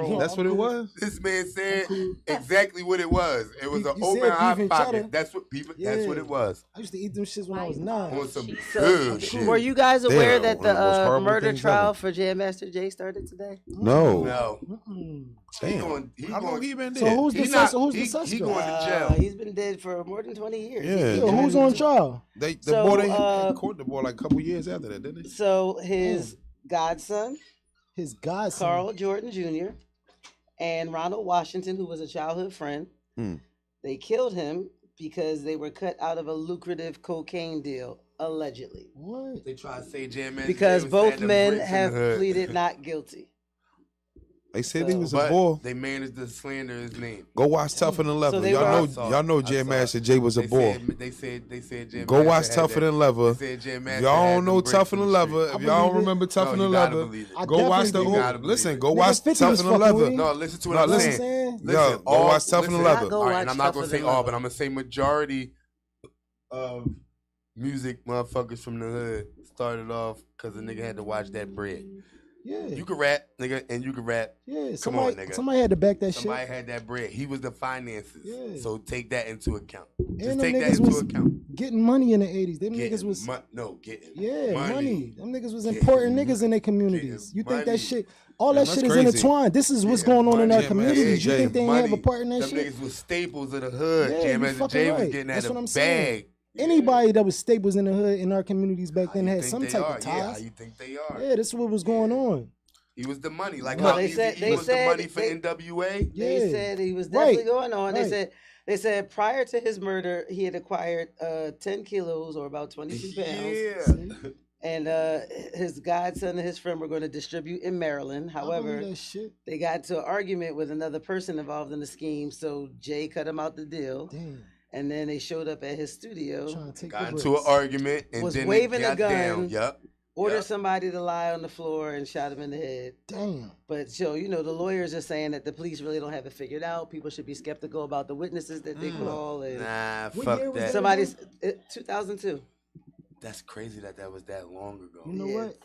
bro. That's what it was. This man said exactly what it was. It was an You open said hot beef and pocket. cheddar. That's what people. Yeah. That's what it was. I used to eat them shits when I was On 9. some So, good shit. were you guys aware Damn, that one of the most the horrible murder things trial ever. for Jam Master Jay started today? No. No. Mm-mm. Damn. He How long going. he been So dead? who's the He not- suspect? Who's he- the he suspect? going to jail. He's been dead for more than 20 years. Yeah. Yo, who's on trial? The So, boy they caught the boy like a couple years after that, didn't they? So his godson, His godson. Carl Jordan Jr., and Ronald Washington, who was a childhood friend, Hmm. they killed him because they were cut out of a lucrative cocaine deal, allegedly. What? They try to say Jam Man. Because both men have pleaded not guilty. They said he was a But boy. they managed to slander his name. Go watch Tougher Than Leather. they Y'all were- know Jay Master Jay was a boy. They said Jay Go Master watch had Tougher that- Than Leather. They said Jay If Master y'all had don't know them breaks Tougher in Than the Leather, street. if y'all don't believe it. remember Tougher No, Than you gotta Leather, believe it. I go watch the definitely You gotta old. believe Listen, it. go Nigga, watch 50 Tougher was Than fucking Leather. with him. No, listen to what No, I'm listen. saying. Yo, go watch Tougher Than listen, Leather. Go All right, watch and I'm not Tougher gonna say Than all, Leather. but I'm gonna say majority of music motherfuckers from the hood started off because a nigga had to watch that bread. Yeah. You can rap, nigga, and you can rap. Yeah. Come Somebody, on, nigga. somebody had to back that Somebody shit. had that bread. He was the finances. Yeah. So take that into account. And Just them take that niggas into was account. getting money in the 80s. Them Getting niggas was getting yeah, money. Them niggas was Getting- important niggas in their communities. getting You think money. that shit, all Man, that shit that's is crazy. intertwined. This is what's Yeah, going on in money. our Yeah, man, communities. You Jay, think they ain't have a money. part in that Them shit? niggas was staples of the hood. Yeah, Jam you as fucking Jay was right. getting That's at what a I'm saying. bag. Anybody that was staples in the hood in our communities back How then you had think some they type are? of Yeah, how ties. you think they are? Yeah, this is what was going on. He was the money. Like But how they Easy said- E they was the said- money for they- NWA. Yeah. They said he was definitely Right, going on. right. They said prior to his murder, he had acquired 10 kilos or about 22 pounds. Yeah. And his godson and his friend were going to distribute in Maryland. I However, believe that shit. they got into an argument with another person involved in the scheme, so Jay cut him out the deal. Damn. And then they showed up at his studio, Trying to take Got the into an bricks. argument and Was then waving it a got gun. down. Yup. ordered Yep. somebody to lie on the floor, and shot him in the head. Damn. But so you know, the lawyers are saying that the police really don't have it figured out. People should be skeptical about the witnesses that they call. And Nah, What fuck year was that. that? somebody's 2002. That's crazy that was that long ago. You know Yeah, what?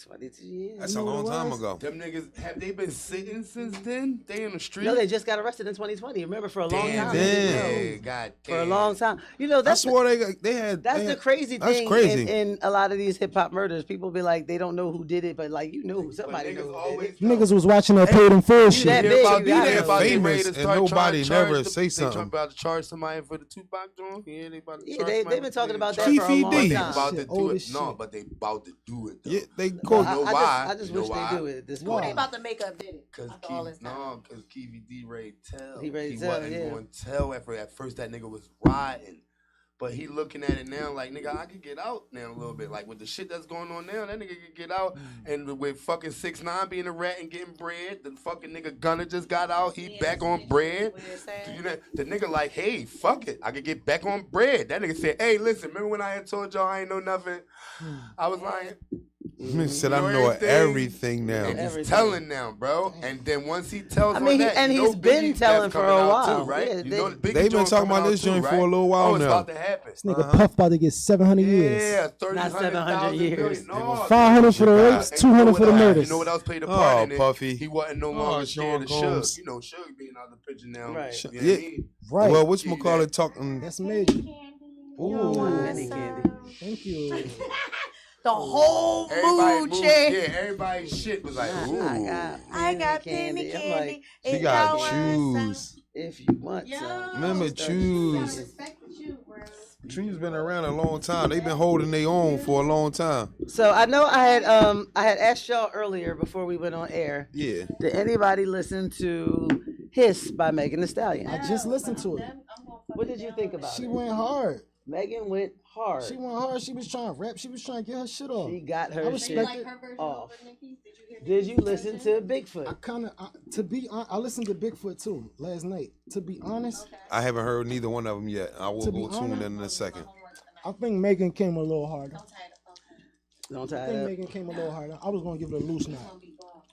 22 years. That's You a know long what it time was? ago. Them niggas, have they been sitting since then? They in the street? No, they just got arrested in 2020. Remember, for a long Damn, time. they didn't damn. know. God For a damn. long time. You know, I that's swore they had. that's they the had- crazy that's thing crazy. in a lot of these hip hop murders. People be like, they don't know who did it, but like you know, somebody niggas knows who did always it. Niggas was watching that paid in full shit. that Hear big, about, you you gotta hear know. about they Famous ready to and start nobody charge never the- say they something. about to charge somebody for the Tupac joint. Yeah, they about to Yeah, charge they've somebody been for talking the about that charge. for a long Keefy D. They time. about to Shit, do old it. as No, shit. but they about to do it though. Yeah, they No, go. You know why? I just You know wish why? they do it at this Why? Who point. they about to make up did it? Cause After all this time. Cause Keefy D ready to tell. He ready to he tell, wasn't yeah. going to tell at first that nigga was riding. But he looking at it now like, nigga, I could get out now a little bit. Like with the shit that's going on now, that nigga could get out. And with fucking 6ix9ine being a rat and getting bread, the fucking nigga Gunna just got out. He back on bread. What you're saying? You know, the nigga like, hey, fuck it. I could get back on bread. That nigga said, hey, listen, remember when I had told y'all I ain't know nothing? I was lying. Said You I know know everything. everything now. And he's Everything. telling now, bro. And then once he tells I mean, on that, and you know he's been Biggie telling death for a coming out while. too, right? Yeah, you they- know the Biggie They've been joint talking coming about out this too, joint for right? a little while Oh, it's now. about to happen. This nigga Puff about to get 700 years. Yeah, 30, Not 700 years. No, 500 for the God. rapes, and 200 for the you know what else- murders. You know what else played a part Oh, in it? Puffy. He wasn't no Oh, longer Sean scared of Combs. Suge. You know, Suge being out of the picture now. Right. You know what I Yeah. mean? Right. Well, whatchamacallit talking? That's major. Ooh, Ooh. Penny Candy. Thank you. The whole Everybody mood moved, change. yeah, everybody's shit was like, ooh. I got penny I'm candy. like, She and got now shoes. if you want Yo. some. Remember start shoes. singing. Respect you, bro. Trees been around a long time. They've been holding their own for a long time. So I know I had asked y'all earlier before we went on air. Yeah. Did anybody listen to Hiss by Megan Thee Stallion? I just listened to it. What did you think about She it? went hard. Megan went hard. She went hard. She was trying to rap. She was trying to get her shit off. She got I her respect shit it. off. Did you hear Did you listen to Bigfoot? I kind of, I listened to Bigfoot too last night. To be honest, I haven't heard neither one of them yet. I will To be go tune honest- in a second. I think Megan came a little harder. Don't I tie think it up. Megan came a little harder. I was gonna give it a loose knot.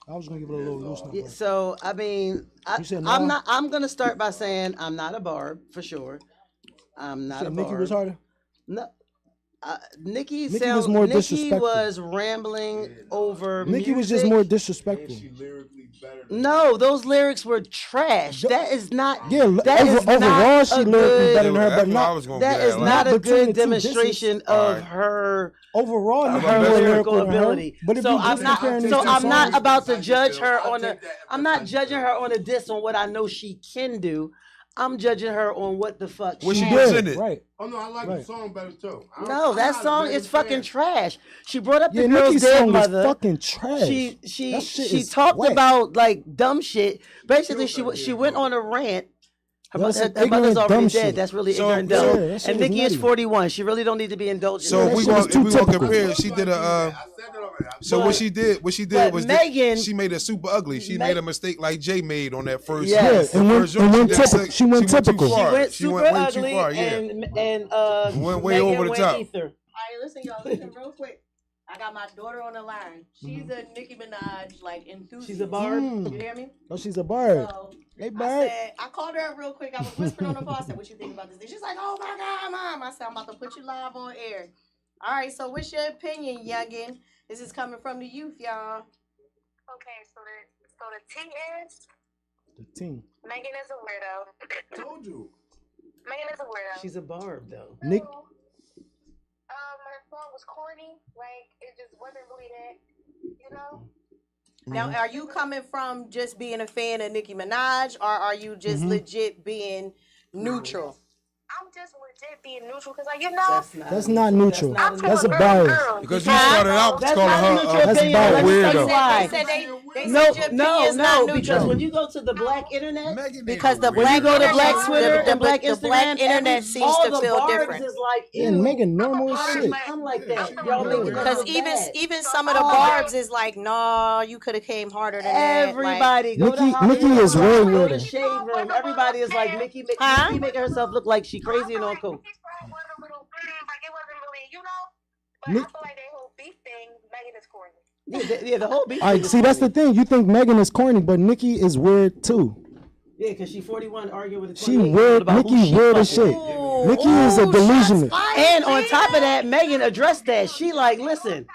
I was gonna give it a little loose knot. Yeah, but so I mean, You said I'm no? not. I'm gonna start by saying I'm not a barb for sure. I'm not said a Nikki barb. was harder. No, Nikki Nikki sound, was more Nikki disrespectful. was rambling over. Nikki was just music. more disrespectful. She lyrically better than No, those lyrics were trash. That is not. Yeah, that is overall not she a lyrically good- better than her, That's but what I not was gonna That get is at, not like, a between good the two, this is- demonstration of Alright. her overall of Nikki her was more lyrical lyrical than her. ability. But if So you I'm just not. comparing these So two I'm not songs, about to Besides judge the her bill, I'll on a. take that I'm not besides judging the her on a diss on what I know she can do. I'm judging her on what the fuck What she she did. presented. right? Oh no, I like Right. the song better too. No, that song is fucking trash. She brought up Yeah, the girl's Nicki's dead song is mother. fucking trash. She That shit she is talked whack. about like dumb shit. Basically, Killed her she dead went mother. on a rant That's some Her mother's ignorant, already dumb dead. shit. That's really So- ignorant so- dumb. Yeah, that shit And was Nikki is nutty. 41. She really don't need to be indulged. So that we shit was gonna too if we gonna typical. compare. She did a. I said it already. So But- what she did but was Megan- she made it super ugly. She made a mistake like Jay made on that first. Yes. the Yeah, and went- first joint. and went did typical. sick. She went too typical. far. She went She super went way ugly too far. Yeah. and Went way Megan over the went top. ether. All right, listen, y'all. Listen real quick. I got my daughter on the line. She's a Nicki Minaj like enthusiast. She's a barb. You hear me? Oh, she's a bird. So Hey, I bird. said, I called her up real quick. I was whispering on the phone. I said, "What you think about this thing?" She's like, "Oh my God, Mom!" I said, "I'm about to put you live on air." All right. So, what's your opinion, youngin? This is coming from the youth, y'all. Okay, so the T is The team. Megan is a weirdo. Told you. Megan is a weirdo. She's a barb though. Nick. Her song was corny. Like it just wasn't really that. You know. Now, are you coming from just being a fan of Nicki Minaj, or are you just legit being neutral? I'm just legit being neutral because, like, you know, That's not neutral. That's not That's a girl, bias. girl. Because you started out That's calling not a her neutral that's opinion. biased. Let me tell you weirdo. why. They said your No, opinion's not no, neutral. because when you go to the black internet, Megan Because is the weird. when you go to Black black internet- Twitter the and black the Instagram, black internet seems all to the feel barbs different. is like, Yeah, ew, Megan normal as shit. I'm like that. Y'all make it Because look bad. even some of the barbs is like, no, you could have came harder than that. Like, Everybody go to Nikki- Hollywood, Nikki is way go to weirder. the shade room. Everybody is like Nikki Huh? making herself look like she crazy and on coke. This song was a little like it wasn't really, you know. But Nick- I feel like that whole beef thing, Megan is corny. Yeah, the whole beat. All right, see, that's the thing. You think Megan is corny, but Nikki is weird too. Yeah, because she 41 arguing with a She 28 weird. about who Nikki she weird as fucking. shit. Nikki is a delusionist. And on top of that, Megan addressed that. She like, listen,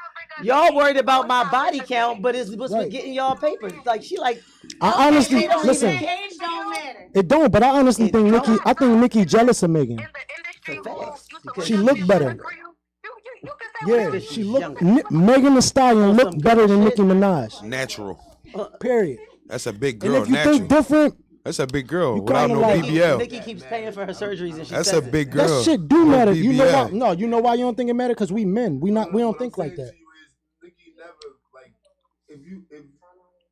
y'all worried about my body count, but it's what's Right. getting y'all papers. Like she like, I honestly listen. age don't matter. It don't, but I honestly think Nikki. I think Nikki jealous of Megan. In the industry, For who facts, used to because she listen look to better. you can say Yeah, whatever she you look. younger. Megan Thee Stallion some look good better than shit. Nicki Minaj. Natural. Period. That's a big And girl. if you Natural. think different, That's a big girl You without kinda no like- BBL. Nikki keeps paying for her surgeries and she That's says a it. big girl. that shit do No matter. You know why? BBL. No, you know why you don't think it matter? Because we men. We don't What think I'm like saying that. to you is, Nikki never like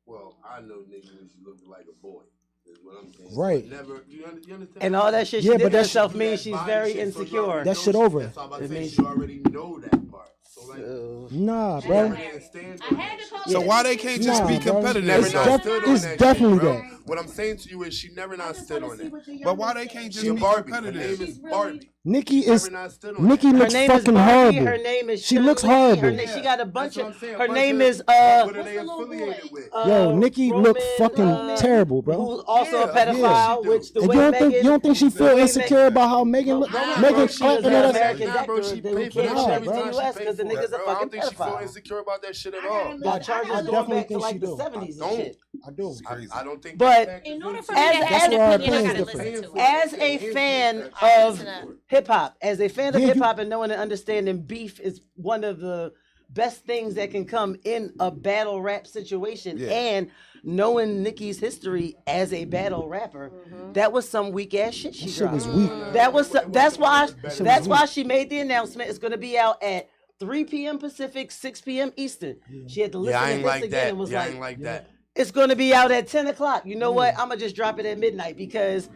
well, I know Nikki when she looked like a boy. Is what I'm saying. Right. Never. You understand? And all that shit she Yeah, did but to that's- herself Do means that she's body very shit, so you insecure. already That know shit over. That's all I'm about to It say. means You already know that part. So like, Nah, she bro. already understands I that had to shit. call So why they can't just Nah, be bro. competitive? Never It's not though? stood on it's that definitely shit, bro. that. What I'm saying to you is she never not stood on that. But why they can't just She's be Barbie. Her competitive? name is Barbie. Nikki Never is. not stood on Nikki that. Her looks name is fucking Barbie. horrible. Her name is She looks Shirley. horrible. She got a bunch That's what of. I'm saying, Her bunch name of- is What are What's they the little affiliated boy? with? Yo, Nikki look Roman, fucking terrible, bro. Who's also Yeah, a pedophile, she do. which the And way you don't Megan. think she the feel way insecure Megan- about how Megan look? Nah, Megan bro, she was clapping an at us. American Nah, bro, actor she that who paid for can't that Nah, shit shit every bro. time you ask because the nigga's a I don't fucking think she feel pedophile. insecure about that shit at Got all. I charges going definitely back to think like she the do. 70s and Don't. shit. I do. I don't think. But that In fact order is- for me to As- have as- an opinion, I That's gotta why our listen to it. As a fan of hip hop, Yeah, hip hop and knowing and understanding beef is one of the best things that can come in a battle rap situation. Yeah. And knowing Nicki's history as a battle rapper, that was some weak ass shit she That shit dropped. was weak. That's why she made the announcement. It's gonna be out at 3 p.m. Pacific, 6 p.m. Eastern. She had to listen Yeah, I to ain't this like again that. and was Yeah, I like, ain't like that. it's gonna be out at 10 o'clock. You know what? I'm gonna just drop it at midnight because,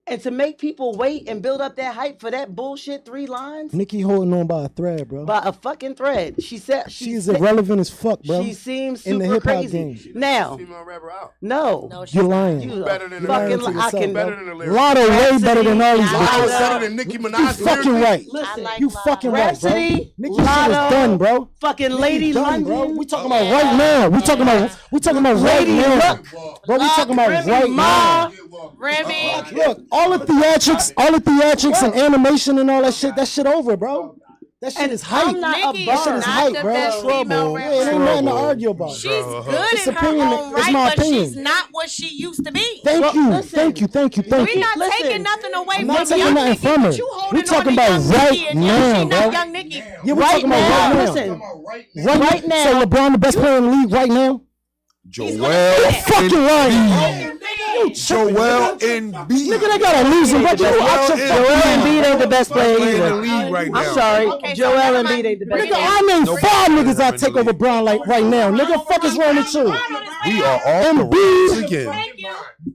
and to make people wait and build up that hype for that bullshit 3 lines Nikki holding on by a thread, bro. by a fucking thread. She said She's irrelevant as fuck, bro. She seems in the super hip-hop crazy. game. Now, Female rapper out. no, No, she's You're not. lying. you Better than the fucking lyrics. I can. Better than the lyrics. Lotto way better than all these Rhapsody, Lotto bitches. better than Nicki You Minaj. fucking lyrically? right. Listen, like You Lotto. fucking right, bro. Rhapsody, Nikki shit is Lotto, done, bro. fucking Nikki Lady done, London, bro. We talking about right now. We talking about right Lady now. Luck, Bro, we talking about Remy right Ma, now. Remy. Look, all the theatrics and animation and all that shit over, bro. That shit is hype. I'm not Nikki That is shit is not hype, the bro. best female Yeah, it ain't nothing to rapper. argue about. She's good It's in her opinion. own It's right, my but opinion. she's not what she used to be. Thank Well, you, listen. thank you. We're not Listen. taking nothing away I'm from not taking young nothing Nikki, from her. but you We holding talking on to about young right Nikki, and now, she's not bro. young Nikki. Yeah, we right talking about now. right now. Listen, Right now. So LeBron the best player in the league right now? Joel Fucking right. Embiid. Joel Embiid. Nigga, they gotta lose him, but you out your Joel fucking Embiid ain't the best player Playing in the either. league right now. I'm sorry, Okay, so Joel never Embiid mind. ain't the best Nigga, player. I name Nobody 5 niggas better that in take the over league. Brown like right now. Nigga, fuck is wrong with you? We are off the rails again. Thank you.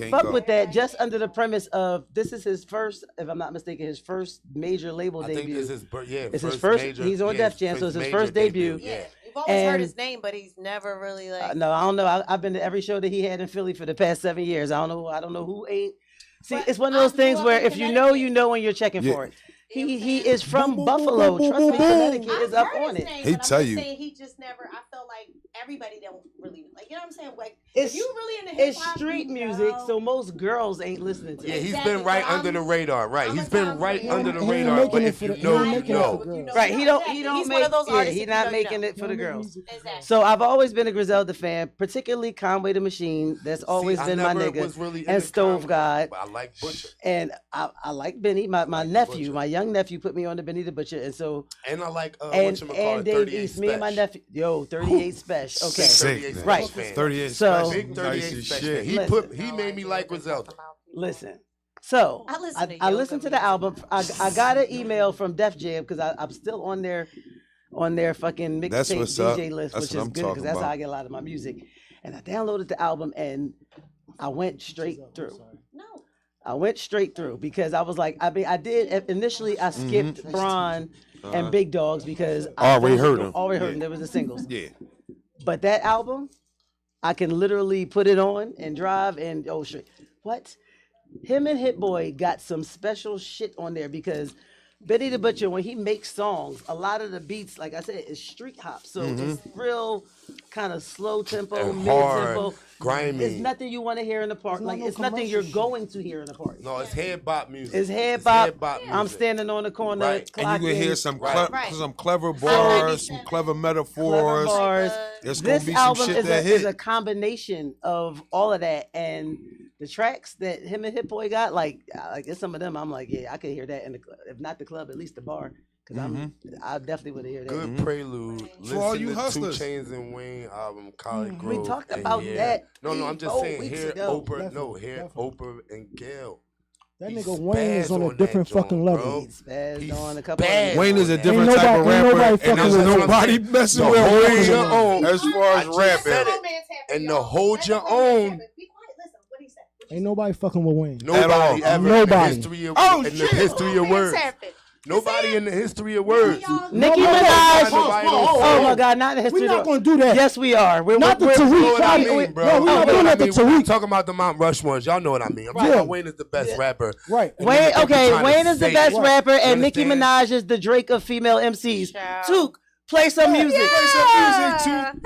can't fuck go. with that just under the premise of this is his first, if I'm not mistaken, his first major label I debut. think this is It's his first. major, He's on Def Jam, so it's his major first debut. Yeah. You've always heard And- his name, but he's never really like. No, I don't know. I've been to every show that he had in Philly for the past 7 years. I don't know who ain't. See, But it's one of I those things grew up where in if you know, you Connecticut. know when you're checking Yeah. for it. You know what I'm He saying? is from Boom, boom, Buffalo. boom, boom, Trust me, boom, boom. Connecticut I've is up heard on his it. name, He but tell I'm just you. saying he just never. I felt like everybody don't really like. you know what I'm saying? Like, It's if you really into hip it's hop, street you music, know. so most girls ain't listening to Yeah, it. he's Exactly, been right but under the radar. Right, I'm he's a been Tom right Brady. under the He ain't radar. making But it if for you the- know, he ain't you making it know. for girls. Right, he don't He's make one of those yeah, artists he if you not know, you making know. it for the girls. Exactly. So I've always been a Griselda fan, particularly Conway the Machine. That's always See, been I my never nigga. was really And into Stove Conway, God. but I like Butcher. And I like Benny, my like nephew, Butcher. my young nephew put me on to Benny the Butcher. And so And I like and whatchamacallit, Dave 38 East, me and my Special. nephew, 38 Special. Okay. Sick, 38 man. Right. fan. 38 So- special. Big 38 Nice as Special. shit. He made me like Griselda. Listen. So I listen to I yoga listened to the music. album. I got an email from Def Jam because I'm still on their fucking That's mixtape what's up. DJ list, That's which what is I'm good because talking that's how about. I get a lot of my music. And I downloaded the album and I went straight through. No. I went straight through because I was like, I did initially. I skipped Braun and Big Dogs because I Already those are heard the- them. Already heard Yeah. them. There was the singles. Yeah. But that album, I can literally put it on and drive and oh shit. What? Him and Hit Boy got some special shit on there because Benny the Butcher, when he makes songs, a lot of the beats, like I said, is street hop. So it's real kind of slow tempo, And mid hard, tempo. grimy. It's nothing you want to hear in the park. It's not Like no it's nothing you're commercial shit. going to hear in the party. No, it's head bop music. It's head bop. music. I'm standing on the corner. Right. And you can hear clocking, some Right. Right. some clever like bars, it. some clever clever metaphors. bars. There's gonna This be some album shit is that is a hit. combination of all of that, and the tracks that him and Hit Boy got, like it's some of them. I'm like, yeah, I could hear that in the club. If not the club, at least the bar, because I definitely would hear that. Good prelude. For all Listen you to hustlers. 2 Chainz and Wayne album, College Grove. We talked and about hear- that. No, I'm just 4 saying. weeks Hear ago. Oprah. No, Definitely, hear definitely. Oprah and Gail. That He nigga Wayne is spazzed on a that different joint, fucking bro. level. He spazzed He's on a couple of spazzed. Wayne is a Ain't different nobody- type of ain't rapper, nobody and fucking there's with Wayne. nobody messing So with hold Wayne your own. as far as I just rapping. said it. And the hold your own. Be quiet. Listen. What he said. Ain't nobody fucking with Wayne. Nobody all. ever Nobody. in the history of Oh, in the shit. history of words. Nobody in the history of words. Nicki No, no, no, Minaj. nobody don't Oh say my it. God, not the history. We're not of- gonna do that. Yes, we are. Not the You know Tariq. what I Right. mean, bro. No, we're You not know doing what I that to mean? We're Tariq. talking about the Mount Rushmores. Y'all know what I mean. I'm talking Yeah. about Wayne is the best rapper. Right. And Wayne, niggas think okay, we're trying to Wayne is the say best it. rapper, You and Nicki understand? Minaj is the Drake of female MCs. Child. Took, play some music. Play some music too.